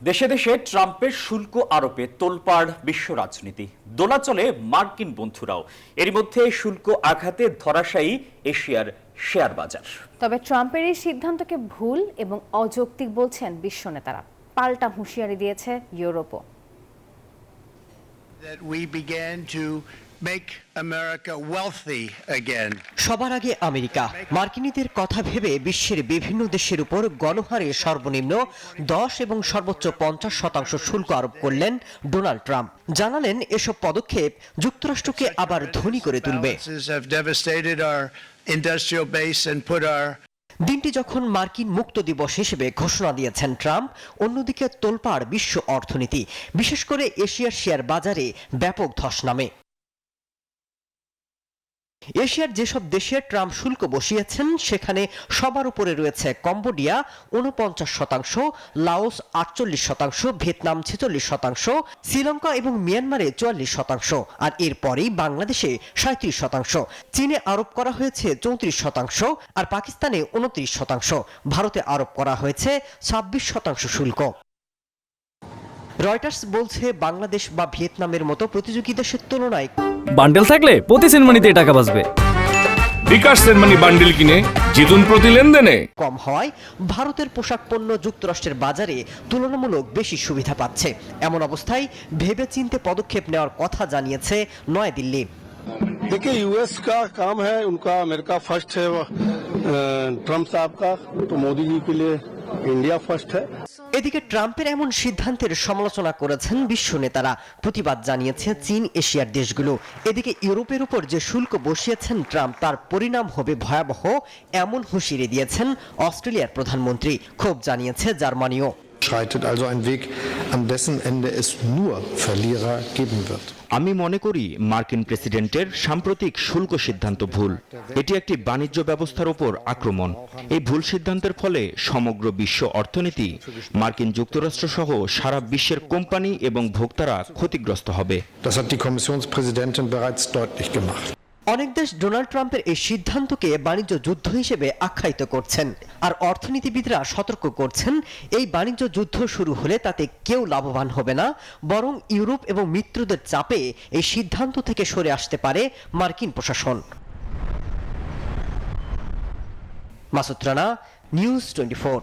দেশে দেশে ট্রাম্পের শুল্ক আরোপে তোলপাড় বিশ্ব রাজনীতি, দোলাচলে মার্কিন বন্ধুরাও। এর মধ্যে শুল্ক আঘাতে ধরাশায়ী এশিয়ার শেয়ার বাজার। তবে ট্রাম্পের এই সিদ্ধান্তকে ভুল এবং অযৌক্তিক বলছেন বিশ্ব নেতারা। পাল্টা হুঁশিয়ারি দিয়েছে ইউরোপও। সবার আগে আমেরিকা। মার্কিনীদের কথা ভেবে বিশ্বের বিভিন্ন দেশের উপর গণহারে সর্বনিম্ন 10 এবং সর্বোচ্চ 50% শুল্ক আরোপ করলেন ডোনাল্ড ট্রাম্প। জানালেন এসব পদক্ষেপ যুক্তরাষ্ট্রকে আবার ধনী করে তুলবে। দিনটি যখন মার্কিন মুক্ত দিবস হিসেবে ঘোষণা দিয়েছেন ট্রাম্প, অন্যদিকে তোলপাড় বিশ্ব অর্থনীতি, বিশেষ করে এশিয়ার শেয়ার বাজারে ব্যাপক ধস নামে। এশিয়ার যেসব দেশে ট্রাম্প শুল্ক বসিয়েছেন সেখানে সবার উপরে রয়েছে কম্বোডিয়া 49%, লাওস 48%, ভিয়েতনাম 46%, শ্রীলঙ্কা এবং মিয়ানমারে 44%, আর এরপরেই বাংলাদেশে 37%, চীনে আরোপ করা হয়েছে 34%, আর পাকিস্তানে 29%, ভারতে আরোপ করা হয়েছে 26% শুল্ক। রয়টার্স বলছে বাংলাদেশ বা ভিয়েতনামের মতো প্রতিযোগী দেশের তুলনায় বান্ডেল থাকলে প্রতি সেনমানিতে টাকা বাঁচবে। বিকাশ সেনমানি বান্ডেল কিনে জিতুন প্রতি লেনদেনে। কম হওয়ায় ভারতের পোশাক পণ্য যুক্তরাষ্ট্রের বাজারে তুলনামূলক বেশি সুবিধা পাচ্ছে। এমন অবস্থায় ভেবেচিন্তে পদক্ষেপ নেওয়ার কথা জানিয়েছে নয়াদিল্লি। देखिए यूएस का काम है, उनका अमेरिका फर्स्ट है, ट्रम्प साहब का, तो मोदी जी के लिए इंडिया फर्स्ट है। এদিকে ট্রাম্পের এমন সিদ্ধান্তের সমালোচনা করেছেন বিশ্ব নেতারা, প্রতিবাদ জানিয়েছে চীন, এশিয়ার দেশগুলো। এদিকে ইউরোপের উপর যে শুল্ক বসিয়েছেন ট্রাম্প, তার পরিণাম হবে ভয়াবহ, এমন হুঁশিয়ারি দিয়েছেন অস্ট্রেলিয়ার প্রধানমন্ত্রী। ক্ষোভ জানিয়েছে জার্মানিও। schreitet also ein Weg, an dessen Ende es nur Verlierer geben wird. আমি মনে করি মার্কিন প্রেসিডেন্টের সাম্প্রতিক শুল্ক সিদ্ধান্ত ভুল। এটি একটি বাণিজ্য ব্যবস্থার উপর আক্রমণ। এই ভুল সিদ্ধান্তের ফলে সমগ্র বিশ্ব অর্থনীতি, মার্কিন যুক্তরাষ্ট্র সহ সারা বিশ্বের কোম্পানি এবং ভোক্তারা ক্ষতিগ্রস্ত হবে। Das hat die Kommissionspräsidentin bereits deutlich gemacht. অনেক দেশ ডোনাল্ড ট্রাম্পের এই সিদ্ধান্তকে বাণিজ্য যুদ্ধ হিসেবে আখ্যায়িত করছেন, আর অর্থনীতিবিদরা সতর্ক করছেন এই বাণিজ্য যুদ্ধ শুরু হলে তাতে কেউ লাভবান হবে না, বরং ইউরোপ এবং মিত্রদের চাপে এই সিদ্ধান্ত থেকে সরে আসতে পারে মার্কিন প্রশাসন। মাসুদ রানা, নিউজ 24।